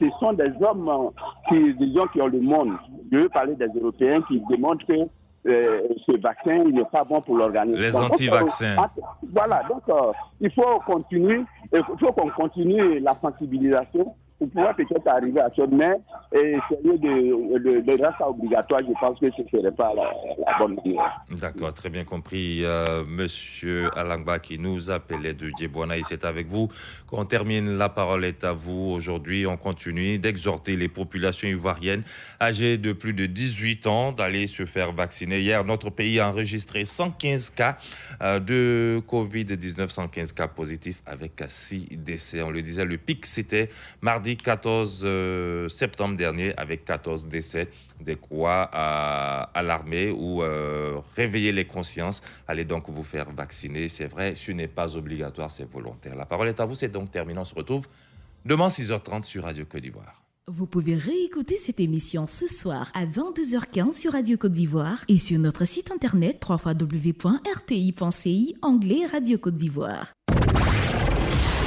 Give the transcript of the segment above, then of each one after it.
ce sont des hommes qui ont le monde. Je veux parler des Européens qui démontrent que ce vaccin il n'est pas bon pour l'organisme. Les anti-vaccins. Voilà, donc il faut qu'on continue la sensibilisation pour pouvoir peut-être arriver à ça, mais essayer de rendre ça obligatoire, je pense que ce ne serait pas la bonne manière. D'accord, très bien compris. Monsieur Alangba qui nous appelait de Djebouana, et c'est avec vous qu'on termine. La parole est à vous. Aujourd'hui, on continue d'exhorter les populations ivoiriennes âgées de plus de 18 ans d'aller se faire vacciner. Hier, notre pays a enregistré 115 cas de Covid-19, 115 cas positifs avec 6 décès. On le disait, le pic, c'était mardi 14 septembre dernier avec 14 décès. Des quoi à alarmer ou réveiller les consciences. Allez donc vous faire vacciner. C'est vrai, ce n'est pas obligatoire, c'est volontaire. La parole est à vous, c'est donc terminé. On se retrouve demain 6h30 sur Radio Côte d'Ivoire. Vous pouvez réécouter cette émission ce soir à 22h15 sur Radio Côte d'Ivoire et sur notre site internet www.rti.ci, onglet Radio Côte d'Ivoire.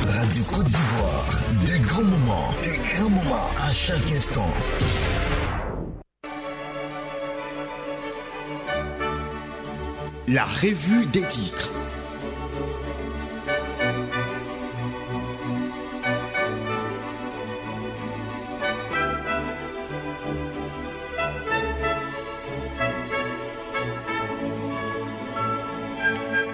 Radio Côte d'Ivoire, des grands moments à chaque instant. La revue des titres.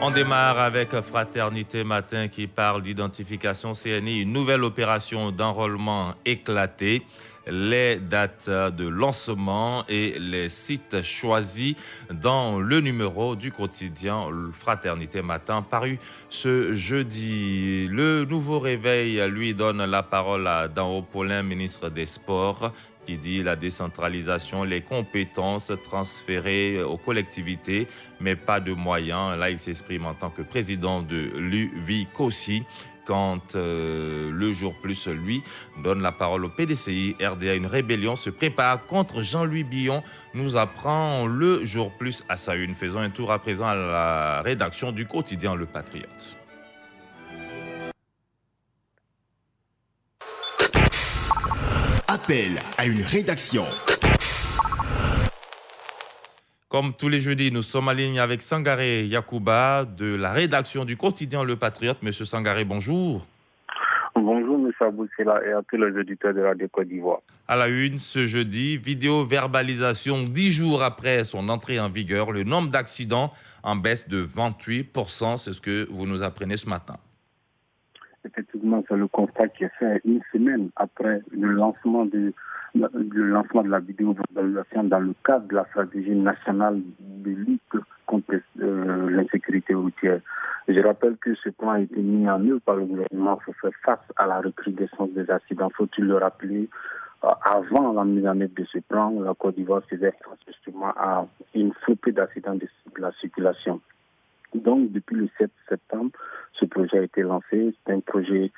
On démarre avec Fraternité Matin qui parle d'identification CNI, une nouvelle opération d'enrôlement éclatée. Les dates de lancement et les sites choisis dans le numéro du quotidien Fraternité Matin paru ce jeudi. Le nouveau réveil lui donne la parole à Danho Paulin, ministre des Sports, qui dit la décentralisation, les compétences transférées aux collectivités, mais pas de moyens. Là, il s'exprime en tant que président de l'UVICOSI. Quand le jour plus, lui, donne la parole au PDCI. RDA, une rébellion se prépare contre Jean-Louis Billon, nous apprend le jour plus à sa une. Faisons un tour à présent à la rédaction du quotidien Le Patriote. Appel à une rédaction. Comme tous les jeudis, nous sommes en ligne avec Sangaré Yacouba de la rédaction du quotidien Le Patriote. Monsieur Sangaré, bonjour. Bonjour, M. Aboussela et à tous les auditeurs de Radio Côte d'Ivoire. À la une, ce jeudi, vidéo-verbalisation 10 jours après son entrée en vigueur. Le nombre d'accidents en baisse de 28%, c'est ce que vous nous apprenez ce matin. Effectivement, c'est le constat qui est fait une semaine après le lancement de la vidéo-verbalisation dans le cadre de la stratégie nationale de lutte contre l'insécurité routière. Je rappelle que ce plan a été mis en œuvre par le gouvernement pour faire face à la recrudescence des accidents. Faut-il le rappeler, avant la mise en œuvre de ce plan, la Côte d'Ivoire faisait face justement à une flopée d'accidents de la circulation. Donc, depuis le 7 septembre, ce projet a été lancé. C'est un projet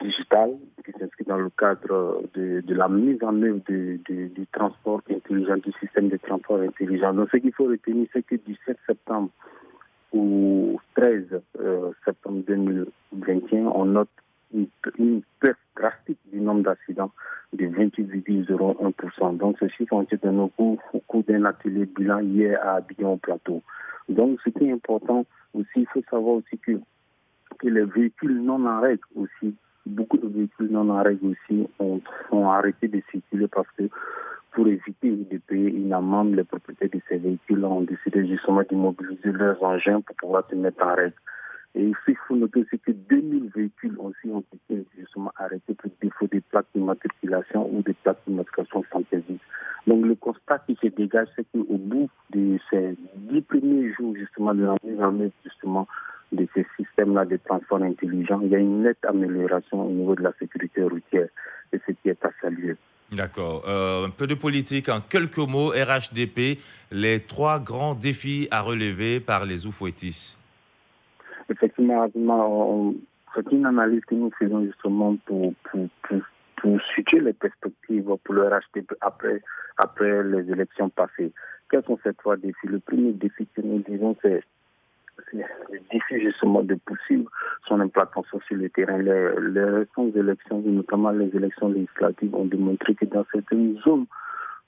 digital qui s'inscrit dans le cadre de la mise en œuvre du transport intelligent, du système de transport intelligent. Donc, ce qu'il faut retenir, c'est que du 7 septembre au 13 septembre 2021, on note une perte drastique du nombre d'accidents de 28,01%. Donc, ce chiffre a été donné au cours d'un atelier bilan hier à Abidjan au Plateau. Donc, ce qui est important aussi, il faut savoir aussi que les véhicules non en règle aussi, beaucoup de véhicules non en règle aussi ont arrêté de circuler parce que pour éviter de payer une amende, les propriétaires de ces véhicules ont décidé justement d'immobiliser leurs engins pour pouvoir se mettre en règle. Et ici, il faut noter aussi que 2000 véhicules aussi ont été justement arrêtés pour défaut des plaques d'immatriculation ou des plaques d'immatriculation fantaisiques. Donc le constat qui se dégage, c'est qu'au bout de ces 10 premiers jours justement de la mise en œuvre justement de ces systèmes-là de transport intelligent, il y a une nette amélioration au niveau de la sécurité routière et ce qui est à saluer. D'accord. Un peu de politique en quelques mots. RHDP, les 3 grands défis à relever par les Oufouettis. Effectivement, c'est une analyse que nous faisons justement pour situer les perspectives pour le RHDP après les élections passées. Quels sont ces 3 défis? Le premier défi que nous disons, c'est le défi justement de poursuivre son implantation sur le terrain. Les récentes élections, notamment les élections législatives, ont démontré que dans certaines zones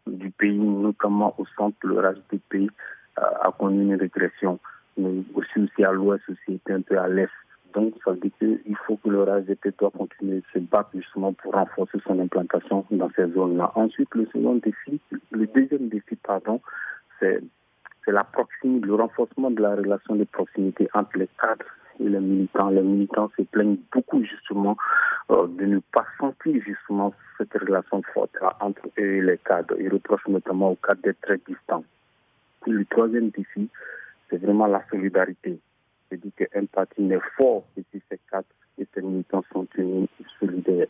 du pays, notamment au centre, le reste du pays a connu une régression. Mais aussi à l'ouest, aussi un peu à l'est. Donc, ça veut dire qu'il faut que le RAGP doit continuer de se battre justement pour renforcer son implantation dans ces zones-là. Ensuite, le deuxième défi, c'est la proximité, le renforcement de la relation de proximité entre les cadres et les militants. Les militants se plaignent beaucoup justement de ne pas sentir justement cette relation forte entre eux et les cadres. Ils reprochent notamment aux cadres d'être très distants. Et le troisième défi, c'est vraiment la solidarité. C'est-à-dire qu'un parti n'est fort que si ses cadres et ses militants sont unis et solidaires.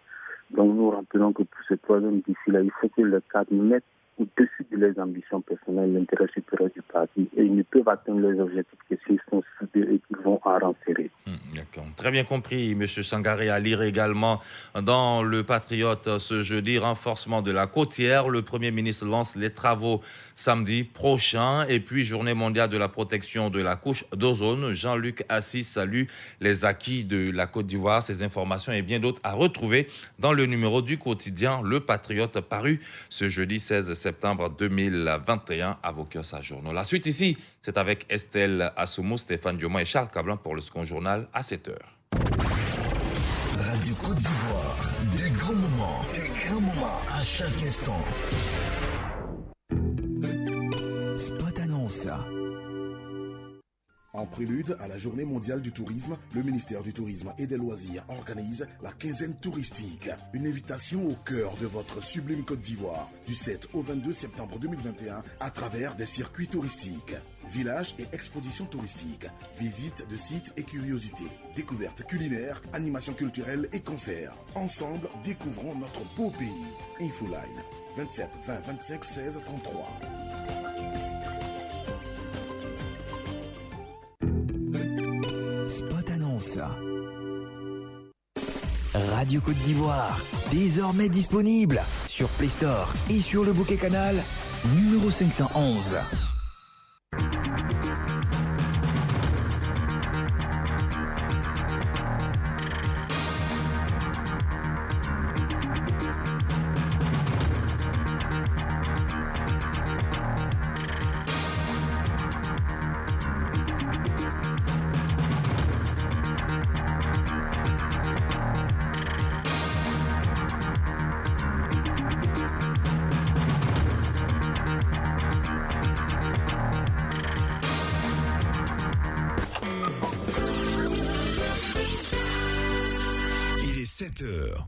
Donc nous rappelons que pour ce troisième défi-là, il faut que les cadres mettent au-dessus de leurs ambitions personnelles l'intérêt supérieur du parti. Et ils ne peuvent atteindre leurs objectifs que s'ils sont soudés et qu'ils vont en renserrer. D'accord. Très bien compris, M. Sangaré. À lire également dans Le Patriote ce jeudi, renforcement de la côtière. Le Premier ministre lance les travaux samedi prochain. Et puis, journée mondiale de la protection de la couche d'ozone. Jean-Luc Assis salue les acquis de la Côte d'Ivoire. Ces informations et bien d'autres à retrouver dans le numéro du quotidien Le Patriote paru ce jeudi 16 septembre 2021 à vos kiosques à journaux. La suite ici, c'est avec Estelle Assoumou, Stéphane Diomant et Charles Cablan pour le second journal à 7h. Radio Côte d'Ivoire, des grands moments à chaque instant. Spot annonce. En prélude à la Journée mondiale du tourisme, le ministère du Tourisme et des Loisirs organise la quinzaine touristique. Une invitation au cœur de votre sublime Côte d'Ivoire, du 7 au 22 septembre 2021, à travers des circuits touristiques. Villages et expositions touristiques, visites de sites et curiosités, découvertes culinaires, animations culturelles et concerts. Ensemble, découvrons notre beau pays. Infoline 27 20 25 16 33. Spot annonce. Radio Côte d'Ivoire, désormais disponible sur Play Store et sur le bouquet canal numéro 511. Il est 7h.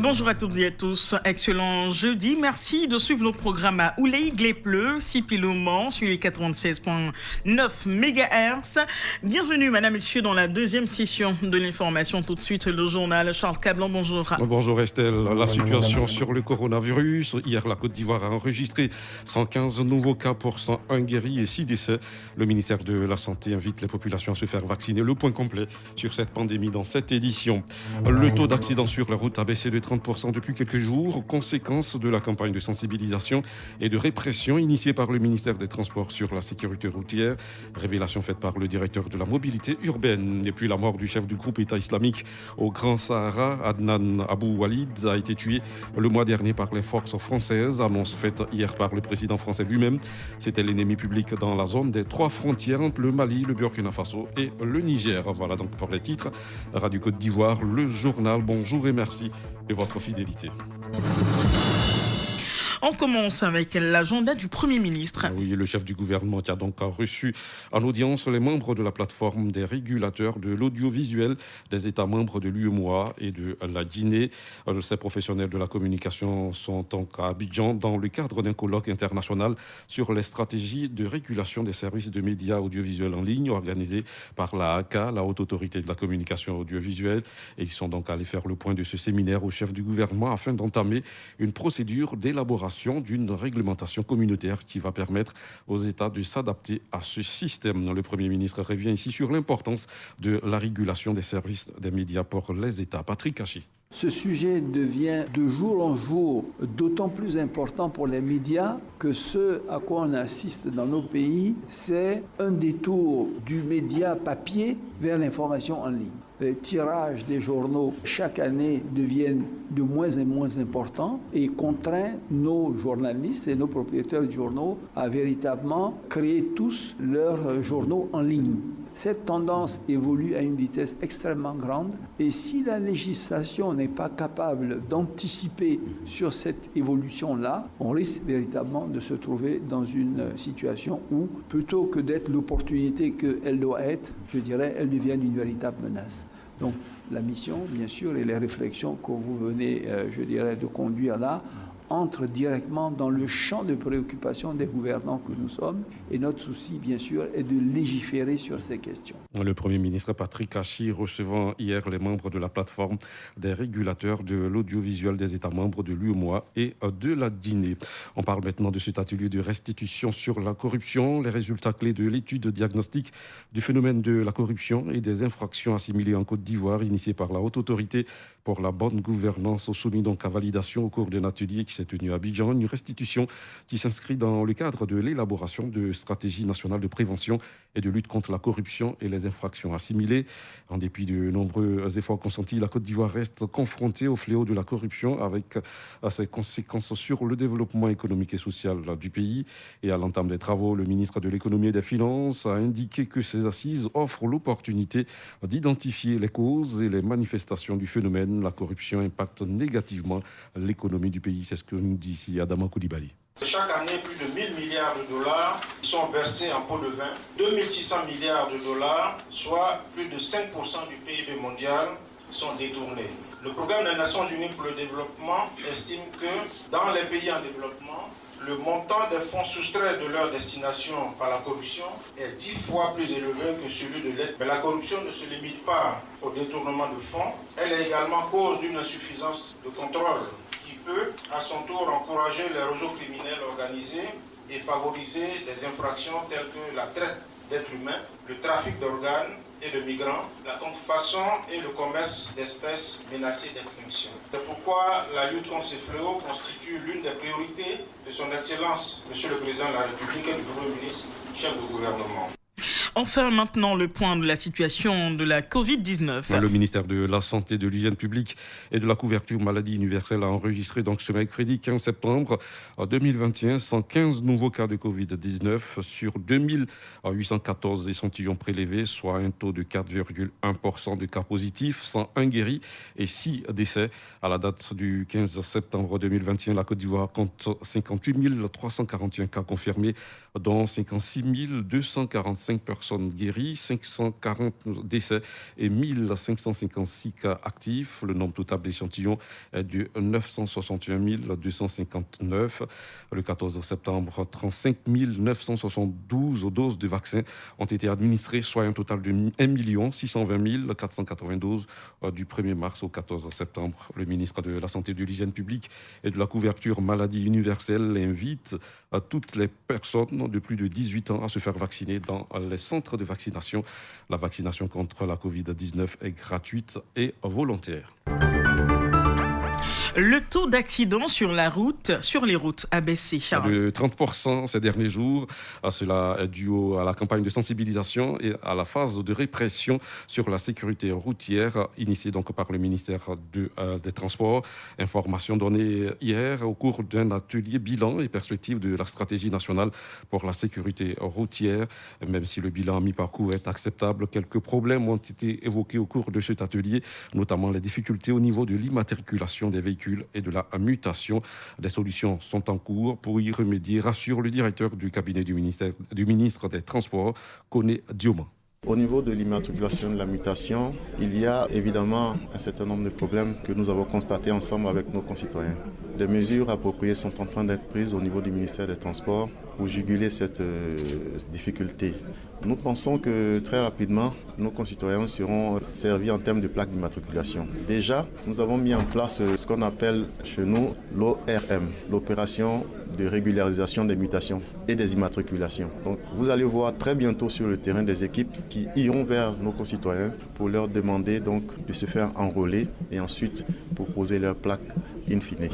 Bonjour à toutes et à tous, excellent jeudi. Merci de suivre nos programmes à Ouley, Glépleu, Sipilou-Mans sur les 96.9 MHz. Bienvenue, madame, messieurs, dans la deuxième session de l'information. Tout de suite, le journal. Charles Cablan, bonjour. Bonjour Estelle. La situation sur le coronavirus. Hier, la Côte d'Ivoire a enregistré 115 nouveaux cas pour 101 guéris et 6 décès. Le ministère de la Santé invite les populations à se faire vacciner. Le point complet sur cette pandémie dans cette édition. Le taux d'accident sur la route a baissé de 30% depuis quelques jours, conséquence de la campagne de sensibilisation et de répression initiée par le ministère des Transports sur la sécurité routière. Révélation faite par le directeur de la mobilité urbaine. Et puis la mort du chef du groupe État islamique au Grand Sahara, Adnan Abou Walid, a été tué le mois dernier par les forces françaises. Annonce faite hier par le président français lui-même. C'était l'ennemi public dans la zone des 3 frontières entre le Mali, le Burkina Faso et le Niger. Voilà donc pour les titres. Radio Côte d'Ivoire, le journal. Bonjour et merci de votre fidélité. On commence avec l'agenda du Premier ministre. Oui, le chef du gouvernement qui a donc reçu en audience les membres de la plateforme des régulateurs de l'audiovisuel des États membres de l'UEMOA et de la Guinée. Ces professionnels de la communication sont donc à Abidjan dans le cadre d'un colloque international sur les stratégies de régulation des services de médias audiovisuels en ligne organisé par la ACA, la Haute Autorité de la Communication Audiovisuelle. Et ils sont donc allés faire le point de ce séminaire au chef du gouvernement afin d'entamer une procédure d'élaboration l'élaboration d'une réglementation communautaire qui va permettre aux États de s'adapter à ce système. Le Premier ministre revient ici sur l'importance de la régulation des services des médias pour les États. Patrick Kachi. Ce sujet devient de jour en jour d'autant plus important pour les médias que ce à quoi on assiste dans nos pays, c'est un détour du média papier vers l'information en ligne. Les tirages des journaux chaque année deviennent de moins en moins importants et contraint nos journalistes et nos propriétaires de journaux à véritablement créer tous leurs journaux en ligne. Cette tendance évolue à une vitesse extrêmement grande et si la législation n'est pas capable d'anticiper sur cette évolution-là, on risque véritablement de se trouver dans une situation où, plutôt que d'être l'opportunité qu'elle doit être, je dirais, elle devient une véritable menace. Donc la mission, bien sûr, et les réflexions que vous venez, je dirais, de conduire là, entre directement dans le champ de préoccupation des gouvernants que nous sommes. Et notre souci, bien sûr, est de légiférer sur ces questions. Le Premier ministre Patrick Kachi recevant hier les membres de la plateforme des régulateurs de l'audiovisuel des États membres de l'UEMOA et de la Guinée. On parle maintenant de cet atelier de restitution sur la corruption, les résultats clés de l'étude diagnostique du phénomène de la corruption et des infractions assimilées en Côte d'Ivoire, initiée par la Haute Autorité pour la bonne gouvernance, soumis donc à validation au cours d'un atelier qui s'est tenu à Abidjan, une restitution qui s'inscrit dans le cadre de l'élaboration de stratégies nationales de prévention et de lutte contre la corruption et les infractions assimilées. En dépit de nombreux efforts consentis, la Côte d'Ivoire reste confrontée au fléau de la corruption avec ses conséquences sur le développement économique et social du pays. Et à l'entame des travaux, le ministre de l'Économie et des Finances a indiqué que ces assises offrent l'opportunité d'identifier les causes et les manifestations du phénomène. La corruption impacte négativement l'économie du pays. C'est ce que nous dit ici Adama Koulibaly. Chaque année, plus de 1000 milliards de dollars sont versés en pots de vin. 2600 milliards de dollars, soit plus de 5% du PIB mondial, sont détournés. Le programme des Nations Unies pour le développement estime que dans les pays en développement, le montant des fonds soustraits de leur destination par la corruption est 10 fois plus élevé que celui de l'aide. Mais la corruption ne se limite pas au détournement de fonds. Elle est également cause d'une insuffisance de contrôle qui peut, à son tour, encourager les réseaux criminels organisés et favoriser des infractions telles que la traite d'êtres humains, le trafic d'organes et de migrants, la contrefaçon et le commerce d'espèces menacées d'extinction. C'est pourquoi la lutte contre ces fléaux constitue l'une des priorités de son Excellence, Monsieur le Président de la République et du Premier ministre, chef du gouvernement. Enfin, maintenant, le point de la situation de la Covid-19. Le ministère de la Santé, de l'Hygiène publique et de la couverture maladie universelle a enregistré donc ce mercredi 15 septembre 2021 115 nouveaux cas de Covid-19 sur 2814 échantillons prélevés, soit un taux de 4,1% de cas positifs, 101 guéris et 6 décès. À la date du 15 septembre 2021, la Côte d'Ivoire compte 58 341 cas confirmés, dont 56 245 personnes guéries, 540 décès et 1556 cas actifs. Le nombre total d'échantillons est de 961 259. Le 14 septembre, 35 972 doses de vaccins ont été administrées, soit un total de 1 620 492 du 1er mars au 14 septembre. Le ministre de la Santé, de l'Hygiène publique et de la couverture maladie universelle invite à toutes les personnes de plus de 18 ans à se faire vacciner dans les centres de vaccination. La vaccination contre la Covid-19 est gratuite et volontaire. Le taux d'accidents sur les routes a baissé. De 30% ces derniers jours. Cela est dû à la campagne de sensibilisation et à la phase de répression sur la sécurité routière initiée donc par le ministère des Transports. Information donnée hier au cours d'un atelier bilan et perspective de la stratégie nationale pour la sécurité routière. Même si le bilan à mi-parcours est acceptable, quelques problèmes ont été évoqués au cours de cet atelier, notamment les difficultés au niveau de l'immatriculation des véhicules et de la mutation. Des solutions sont en cours pour y remédier, rassure le directeur du cabinet du ministre des Transports, Koné Dioma. Au niveau de l'immatriculation de la mutation, il y a évidemment un certain nombre de problèmes que nous avons constatés ensemble avec nos concitoyens. Des mesures appropriées sont en train d'être prises au niveau du ministère des Transports pour juguler cette difficulté? Nous pensons que très rapidement, nos concitoyens seront servis en termes de plaques d'immatriculation. Déjà, nous avons mis en place ce qu'on appelle chez nous l'ORM, l'opération de régularisation des mutations et des immatriculations. Donc, vous allez voir très bientôt sur le terrain des équipes qui iront vers nos concitoyens pour leur demander donc de se faire enrôler et ensuite pour poser leur plaque in fine.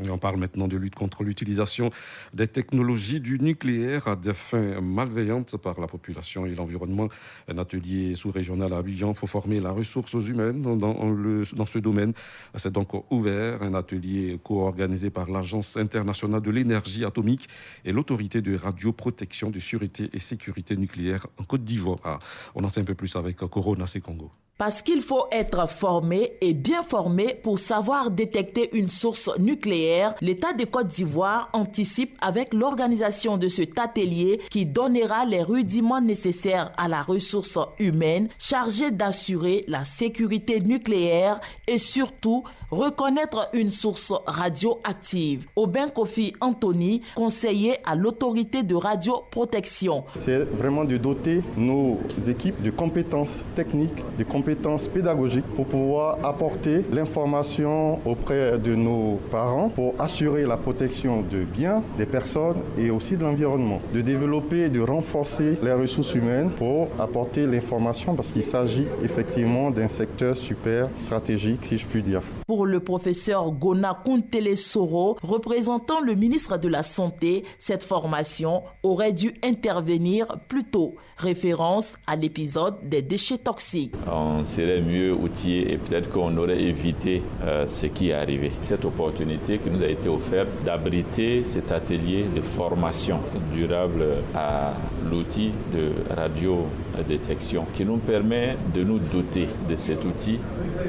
Et on parle maintenant de lutte contre l'utilisation des technologies du nucléaire à des fins malveillantes par la population et l'environnement. Un atelier sous-régional à Abidjan pour former la ressource humaine dans ce domaine. C'est donc ouvert, un atelier co-organisé par l'Agence internationale de l'énergie atomique et l'autorité de radioprotection, de sûreté et sécurité nucléaire en Côte d'Ivoire. On en sait un peu plus avec Corona Congo. Parce qu'il faut être formé et bien formé pour savoir détecter une source nucléaire, l'État de Côte d'Ivoire anticipe avec l'organisation de cet atelier qui donnera les rudiments nécessaires à la ressource humaine chargée d'assurer la sécurité nucléaire et surtout reconnaître une source radioactive. Aubin Kofi Anthony, conseiller à l'autorité de radioprotection. C'est vraiment de doter nos équipes de compétences techniques, de compétences pédagogiques pour pouvoir apporter l'information auprès de nos parents pour assurer la protection de biens, des personnes et aussi de l'environnement. De développer et de renforcer les ressources humaines pour apporter l'information parce qu'il s'agit effectivement d'un secteur super stratégique, si je puis dire. Pour le professeur Gona Kuntele Soro, représentant le ministre de la Santé, cette formation aurait dû intervenir plus tôt. Référence à l'épisode des déchets toxiques. On serait mieux outillé et peut-être qu'on aurait évité ce qui est arrivé. Cette opportunité qui nous a été offerte d'abriter cet atelier de formation durable à l'outil de radiodétection qui nous permet de nous doter de cet outil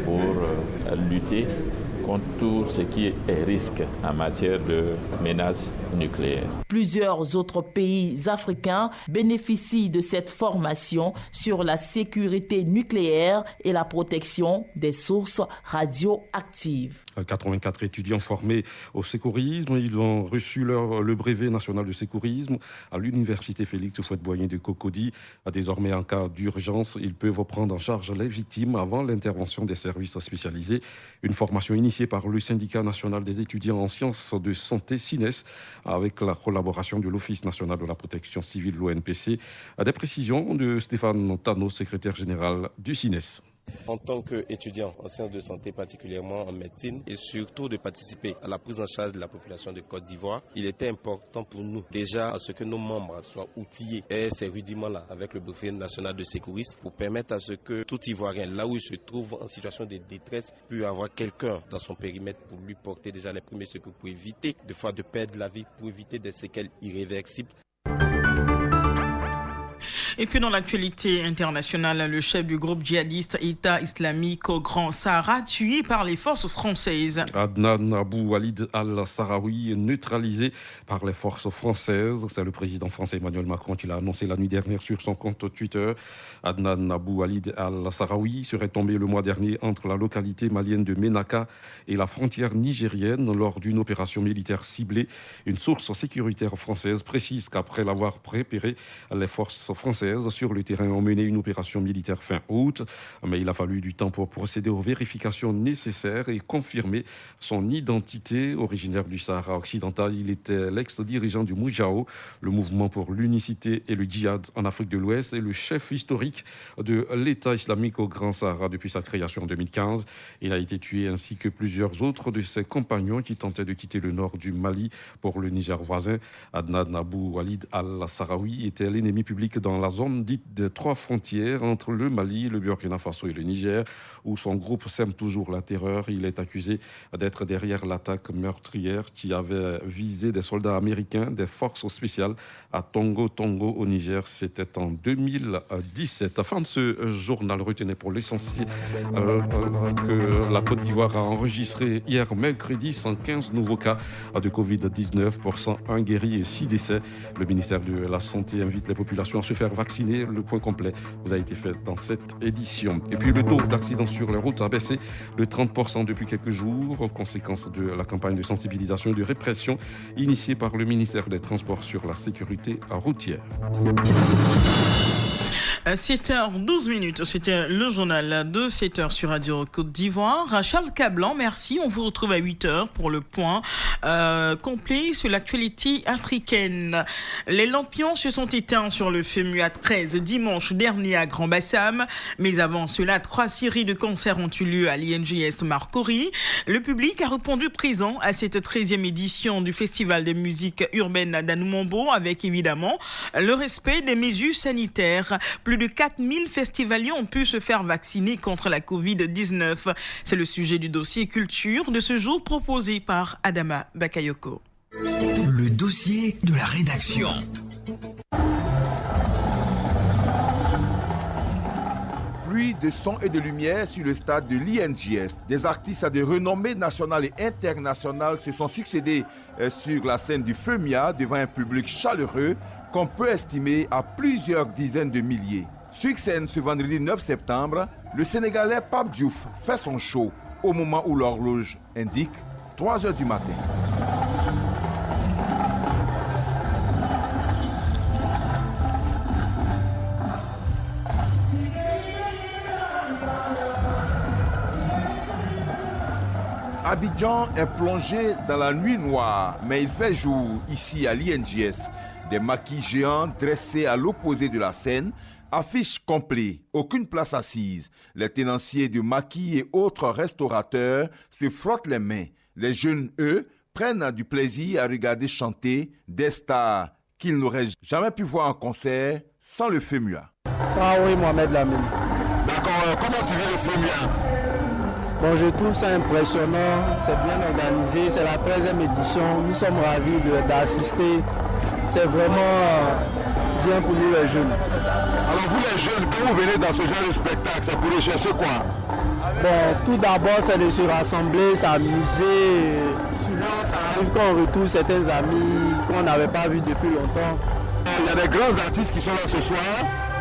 pour lutter contre tout ce qui est risque en matière de menaces nucléaires. Plusieurs autres pays africains bénéficient de cette formation sur la sécurité nucléaire et la protection des sources radioactives. 84 étudiants formés au sécurisme. Ils ont reçu le brevet national de sécurisme à l'université Félix Houphouët-Boigny de Cocody. Désormais, en cas d'urgence, ils peuvent prendre en charge les victimes avant l'intervention des services spécialisés. Une formation initiée par le syndicat national des étudiants en sciences de santé, SINES, avec la collaboration de l'Office national de la protection civile, l'ONPC. Des précisions de Stéphane Tano, secrétaire général du SINES. En tant qu'étudiant en sciences de santé, particulièrement en médecine, et surtout de participer à la prise en charge de la population de Côte d'Ivoire, il était important pour nous déjà à ce que nos membres soient outillés et ces rudiments-là avec le brevet national de sécurisme pour permettre à ce que tout Ivoirien, là où il se trouve en situation de détresse, puisse avoir quelqu'un dans son périmètre pour lui porter déjà les premiers secours pour éviter de fois de perdre la vie, pour éviter des séquelles irréversibles. Et puis dans l'actualité internationale, le chef du groupe djihadiste État islamique au Grand Sahara, tué par les forces françaises. Adnan Abou Walid al-Sahraoui, neutralisé par les forces françaises. C'est le président français Emmanuel Macron qui l'a annoncé la nuit dernière sur son compte Twitter. Adnan Abou Walid al-Sahraoui serait tombé le mois dernier entre la localité malienne de Ménaka et la frontière nigérienne lors d'une opération militaire ciblée. Une source sécuritaire française précise qu'après l'avoir préparé, les forces françaises sur le terrain ont mené une opération militaire fin août, mais il a fallu du temps pour procéder aux vérifications nécessaires et confirmer son identité. Originaire du Sahara occidental, il était l'ex-dirigeant du Moujao, le mouvement pour l'unicité et le djihad en Afrique de l'Ouest, et le chef historique de l'État islamique au Grand Sahara depuis sa création en 2015. Il a été tué ainsi que plusieurs autres de ses compagnons qui tentaient de quitter le nord du Mali pour le Niger voisin. Adnan Abou Walid al-Sahraoui était l'ennemi public dans la zone dite des trois frontières entre le Mali, le Burkina Faso et le Niger, où son groupe sème toujours la terreur. Il est accusé d'être derrière l'attaque meurtrière qui avait visé des soldats américains des forces spéciales à Tongo au Niger. C'était en 2017. Fin de ce journal, retenez pour l'essentiel que la Côte d'Ivoire a enregistré hier mercredi 115 nouveaux cas de Covid-19 pour 101 guéris et 6 décès. Le ministère de la Santé invite les populations à se faire vacciner vaccinés. Le point complet vous a été fait dans cette édition. Et puis le taux d'accidents sur les routes a baissé de 30% depuis quelques jours, conséquence de la campagne de sensibilisation et de répression initiée par le ministère des Transports sur la sécurité routière. 7h12, c'était le journal de 7h sur Radio Côte d'Ivoire. Charles Cablan, merci. On vous retrouve à 8h pour le point complet sur l'actualité africaine. Les lampions se sont éteints sur le FEMUA 13 dimanche dernier à Grand-Bassam. Mais avant cela, 3 séries de concerts ont eu lieu à l'INJS Marcory. Le public a répondu présent à cette 13e édition du Festival de musique urbaine d'Anoumombo avec évidemment le respect des mesures sanitaires. Plus de 4000 festivaliers ont pu se faire vacciner contre la Covid-19. C'est le sujet du dossier culture de ce jour proposé par Adama Bakayoko. Le dossier de la rédaction. Pluie de son et de lumière sur le stade de l'INJS. Des artistes à de renommées nationales et internationales se sont succédés sur la scène du FEMIA devant un public chaleureux qu'on peut estimer à plusieurs dizaines de milliers. Sur scène ce vendredi 9 septembre, le Sénégalais Pape Diouf fait son show au moment où l'horloge indique 3h du matin. Abidjan est plongé dans la nuit noire, mais il fait jour ici à l'INJS. Des maquis géants dressés à l'opposé de la scène, affiche complet, aucune place assise. Les tenanciers de maquis et autres restaurateurs se frottent les mains. Les jeunes, eux, prennent du plaisir à regarder chanter des stars qu'ils n'auraient jamais pu voir en concert sans le FEMUA. Ah oui, Mohamed Lamine. D'accord, comment tu vis le FEMUA? Bon, je trouve ça impressionnant, c'est bien organisé, c'est la 13e édition, nous sommes ravis d'assister. C'est vraiment bien pour nous les jeunes. Alors vous les jeunes, quand vous venez dans ce genre de spectacle, ça pourrait chercher quoi? Bon, tout d'abord c'est de se rassembler, s'amuser. Souvent ça arrive qu'on retrouve certains amis qu'on n'avait pas vus depuis longtemps. Il y a des grands artistes qui sont là ce soir.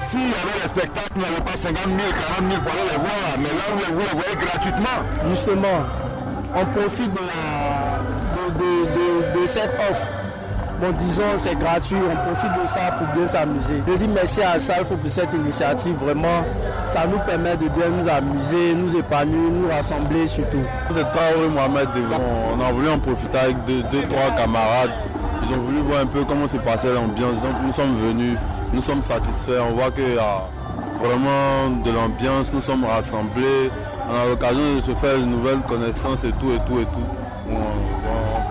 S'il y avait des spectacles, vous n'avez pas 50 000, 40 000 pour aller les voir, mais là vous les voyez gratuitement. Justement, on profite de cette offre. Bon, disons, c'est gratuit, on profite de ça pour bien s'amuser. Je dis merci à Salfo pour cette initiative, vraiment, ça nous permet de bien nous amuser, nous épanouir, nous rassembler surtout. C'est Traoré Mohamed, on a voulu en profiter avec deux, trois camarades. Ils ont voulu voir un peu comment se passait l'ambiance, donc nous sommes venus, nous sommes satisfaits, on voit qu'il y a vraiment de l'ambiance, nous sommes rassemblés, on a l'occasion de se faire de nouvelles connaissances et tout.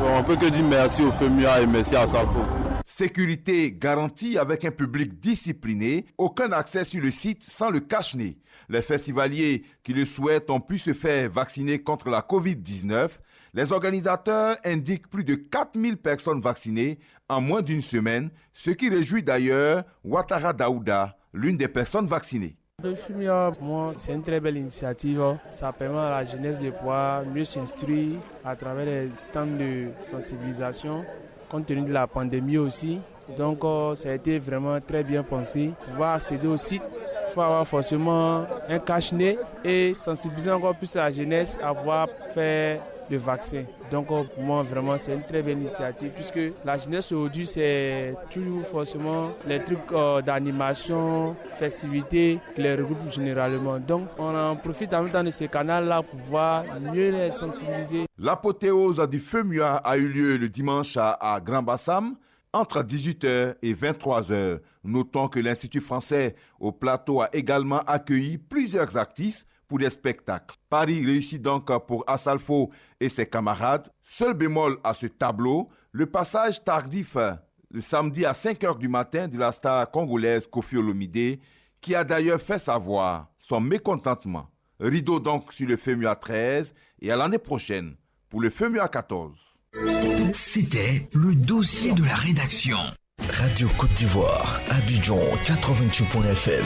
On peut que dire merci au FEMUA et merci à Salfo. Sécurité garantie avec un public discipliné, aucun accès sur le site sans le cache-nez. Les festivaliers qui le souhaitent ont pu se faire vacciner contre la Covid-19. Les organisateurs indiquent plus de 4000 personnes vaccinées en moins d'une semaine, ce qui réjouit d'ailleurs Ouattara Daouda, l'une des personnes vaccinées. Le FEMUA, pour moi, c'est une très belle initiative. Ça permet à la jeunesse de pouvoir mieux s'instruire à travers les stands de sensibilisation, compte tenu de la pandémie aussi. Donc, ça a été vraiment très bien pensé. Pour pouvoir accéder au site, il faut avoir forcément un cache-nez et sensibiliser encore plus la jeunesse à pouvoir faire le vaccin. Donc pour moi vraiment c'est une très belle initiative puisque la jeunesse aujourd'hui c'est toujours forcément les trucs d'animation, festivités qui les regroupent généralement. Donc on en profite en même temps de ce canal-là pour pouvoir mieux les sensibiliser. L'apothéose du FEMUA a eu lieu le dimanche à Grand-Bassam entre 18h et 23h. Notons que l'Institut français au plateau a également accueilli plusieurs artistes pour des spectacles. Paris réussit donc pour Asalfo et ses camarades. Seul bémol à ce tableau, le passage tardif le samedi à 5h du matin de la star congolaise Koffi Olomide, qui a d'ailleurs fait savoir son mécontentement. Rideau donc sur le FEMUA 13 et à l'année prochaine pour le FEMUA 14. C'était le dossier de la rédaction. Radio Côte d'Ivoire, Abidjan 88.fm.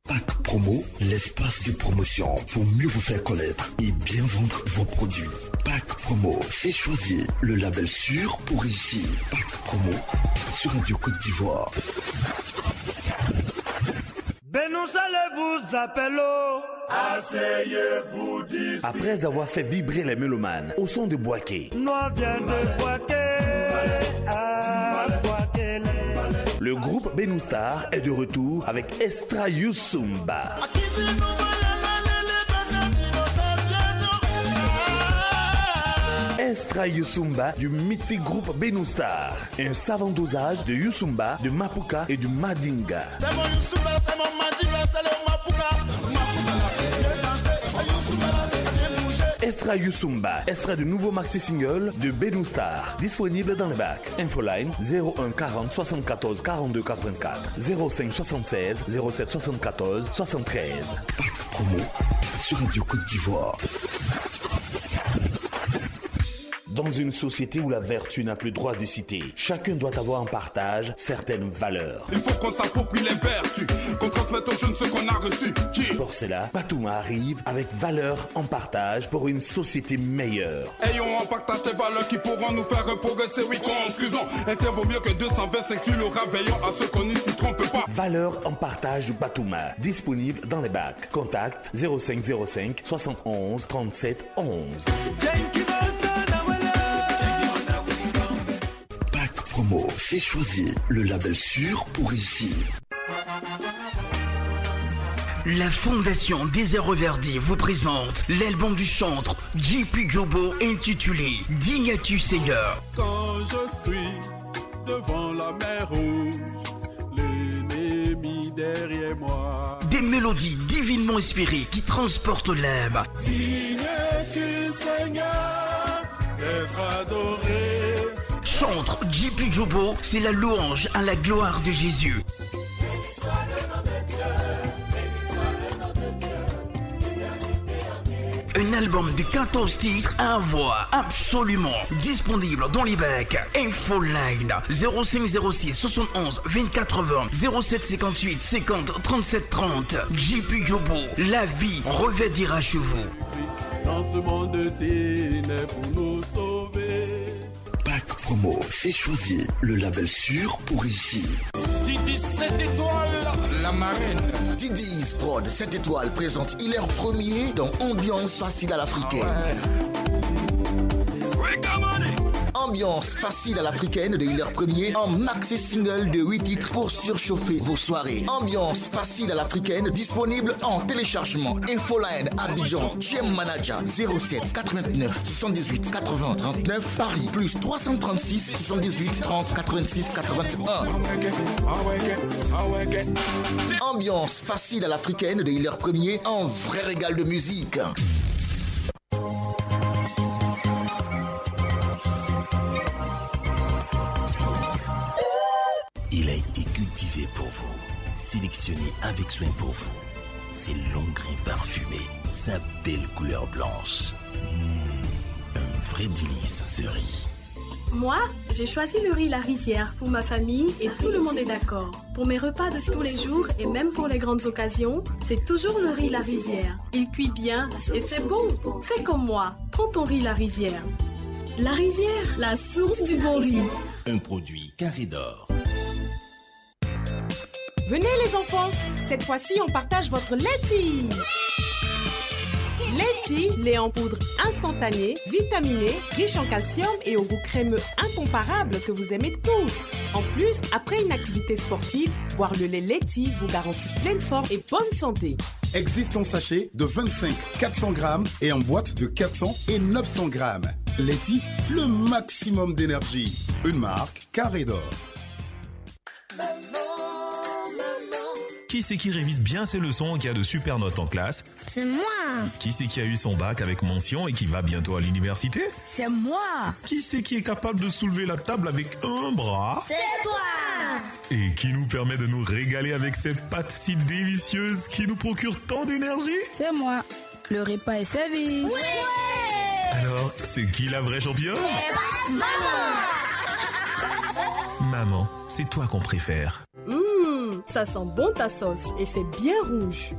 Pack Promo, l'espace de promotion pour mieux vous faire connaître et bien vendre vos produits. Pack Promo, c'est choisir le label sûr pour réussir. Pack Promo sur Radio Côte d'Ivoire. et nous allons vous appeler. Asseyez-vous d'ici. Après avoir fait vibrer les mélomanes au son de Boaké, Nous vient de Boaké, à Boaké. le groupe Benustar est de retour avec Estra Youssumba. Estra Youssumba du mythique groupe Benustar. Un savant dosage de Youssumba, de Mapuka et du Madinga. C'est mon Youssumba, c'est mon Madinga, c'est le Mapuka. Estra Youssumba, extrait de nouveau maxi single de Benustar, disponible dans les bacs. Infoline 01 40 74 42 84 05 76 07 74 73. Promo sur Radio Côte d'Ivoire. Dans une société où la vertu n'a plus droit de citer, chacun doit avoir en partage certaines valeurs. Il faut qu'on s'approprie les vertus, qu'on transmette aux jeunes ce qu'on a reçu. Pour cela, Batouma arrive avec valeurs en partage pour une société meilleure. Ayons en partage ces valeurs qui pourront nous faire progresser. Oui, conclusion, un tir vaut mieux que 225, tu l'auras, veillons à ce qu'on ne s'y trompe pas. Valeurs en partage de Batouma, disponible dans les bacs. Contact 0505 71 37 11. Promo, c'est choisi le label sûr pour réussir. La Fondation Désert Verdi vous présente l'album du chantre J.P. Jobo intitulé Dignes-tu Seigneur. Quand je suis devant la mer rouge, l'ennemi derrière moi. Des mélodies divinement inspirées qui transportent l'âme. Dignes-tu Seigneur d'être adoré. Chantre J.P. Jobo, c'est la louange à la gloire de Jésus. Un album de 14 titres à avoir absolument disponible dans les bacs. Infoline 0506 71 24 20 0758 50 37 30. J.P. Jobo, la vie revêtira chez vous. Dans ce monde de ténèbres pour nous sauver. Pack Promo, c'est choisi le label sûr pour réussir. Didi 7 étoiles, la marraine. Didi's Prod 7 étoiles présente Hilaire Premier dans Ambiance facile à l'africaine. Ambiance facile à l'africaine de Hilaire Premier en maxi single de 8 titres pour surchauffer vos soirées. Ambiance facile à l'africaine disponible en téléchargement. Infoline Abidjan, GM Manager 07 89 78 80 39 Paris plus 336 78 30 86 81. Ambiance facile à l'africaine de Hilaire Premier en vrai régal de musique. Il a été cultivé pour vous, sélectionné avec soin pour vous. Ses longs grains parfumés, sa belle couleur blanche. Un vrai délice ce riz. Moi, j'ai choisi le riz La Rizière pour ma famille et tout le monde est d'accord. Pour mes repas de tous les jours et même pour les grandes occasions, c'est toujours le riz La Rizière. Il cuit bien et c'est bon. Fais comme moi, prends ton riz La Rizière. La Rizière, la source du bon riz. Un produit Carré d'Or. Venez les enfants, cette fois-ci on partage votre laiti. Laiti, lait en poudre instantané, vitaminé, riche en calcium et au goût crémeux incomparable que vous aimez tous. En plus, après une activité sportive, boire le lait Laiti vous garantit pleine forme et bonne santé. Existe en sachet de 25, 400 grammes et en boîte de 400 et 900 grammes. Laiti, le maximum d'énergie. Une marque Carré d'Or. Qui c'est qui révise bien ses leçons et qui a de super notes en classe? C'est moi. Qui c'est qui a eu son bac avec mention et qui va bientôt à l'université? C'est moi. Qui c'est qui est capable de soulever la table avec un bras? C'est toi. Et qui nous permet de nous régaler avec ces pâtes si délicieuses qui nous procurent tant d'énergie? C'est moi. Le repas est servi. Ouais. Alors, c'est qui la vraie championne? Maman. Maman, c'est toi qu'on préfère. Ça sent bon ta sauce et c'est bien rouge.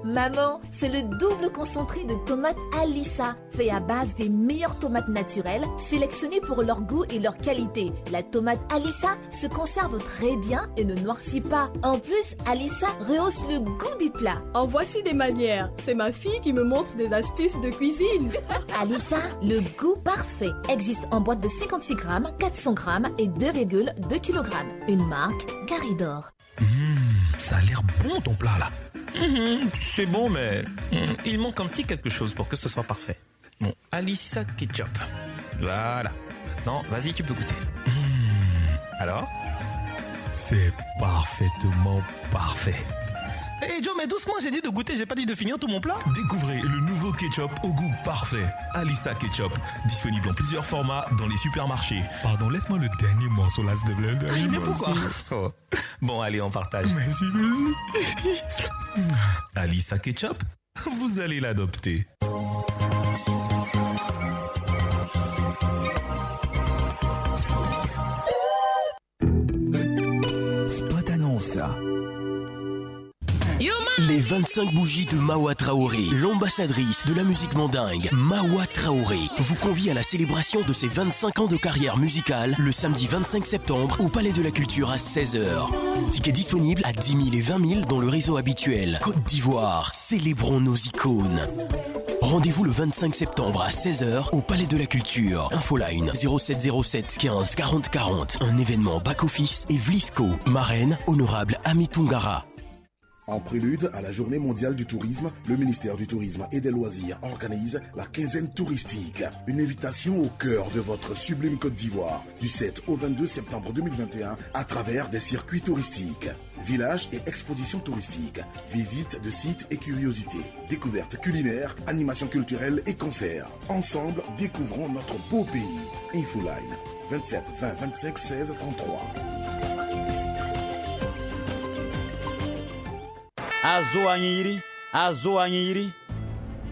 Maman, c'est le double concentré de tomates Alissa, fait à base des meilleures tomates naturelles, sélectionnées pour leur goût et leur qualité. La tomate Alissa se conserve très bien et ne noircit pas. En plus, Alissa rehausse le goût des plats. En voici des manières. C'est ma fille qui me montre des astuces de cuisine. Alissa, le goût parfait, existe en boîte de 56 grammes, 400 grammes et 2,2 kg. Une marque Garidor. Ça a l'air bon ton plat là. C'est bon, mais il manque un petit quelque chose pour que ce soit parfait. Bon, Alissa ketchup. Voilà. Maintenant, vas-y, tu peux goûter. Alors? C'est parfaitement parfait. Hey Joe, mais doucement, j'ai dit de goûter, j'ai pas dit de finir tout mon plat. Découvrez le nouveau ketchup au goût parfait. Alissa Ketchup, disponible en plusieurs formats dans les supermarchés. Pardon, laisse-moi le dernier morceau là, s'il te plaît. Mais pourquoi? Bon, allez, on partage. Merci. Alissa Ketchup, vous allez l'adopter. Spot annonce. Les 25 bougies de Mawa Traoré, l'ambassadrice de la musique mandingue, Mawa Traoré, vous convie à la célébration de ses 25 ans de carrière musicale le samedi 25 septembre au Palais de la Culture à 16h. Tickets disponibles à 10 000 et 20 000 dans le réseau habituel. Côte d'Ivoire, célébrons nos icônes. Rendez-vous le 25 septembre à 16h au Palais de la Culture. Infoline 0707 15 40 40. Un événement back-office et Vlisco. Marraine, honorable Ami Tungara. En prélude à la Journée mondiale du tourisme, le ministère du Tourisme et des Loisirs organise la quinzaine touristique. Une invitation au cœur de votre sublime Côte d'Ivoire, du 7 au 22 septembre 2021, à travers des circuits touristiques. Villages et expositions touristiques, visites de sites et curiosités, découvertes culinaires, animations culturelles et concerts. Ensemble, découvrons notre beau pays. Infoline 27 20 25 16 33. azo anyiri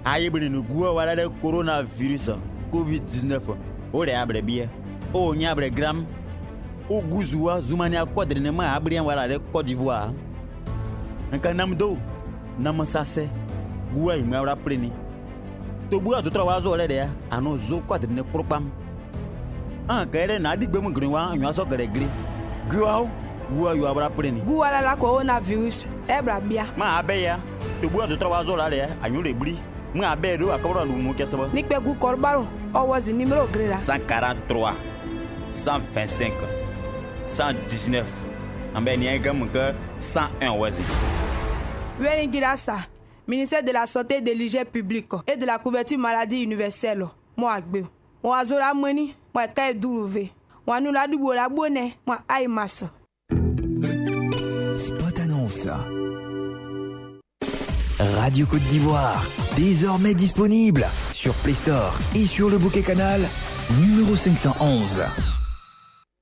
ayebele no gua wala de coronavirus covid-19 o de abre bie o nya abre gram o guzua zumani akwadre ne ma abre wala de Côte d'Ivoire nka namdo namasase gua imi awra preni to bua to trawa zo le de ano zo kwadre ne propam an kere na digbe mu grinwa anyo so gregre gua yo abra preni gua la coronavirus ebra bia ma abeya to bua to trawa zo la de anyo le bri mu abedo akobro lu mu kesebo ni pe gu korbaro owozi numéro grela 143 125 119 ambe ni engam que 101 wazi Weni girasa ministère de la santé et de l'hygiène publique et de la couverture maladie universelle mo agbe mo azola moni mo ka eduruve mo nu la dubo la bone mo ai maso. Spot annonce. Radio Côte d'Ivoire, désormais disponible sur Play Store et sur le bouquet canal numéro 511.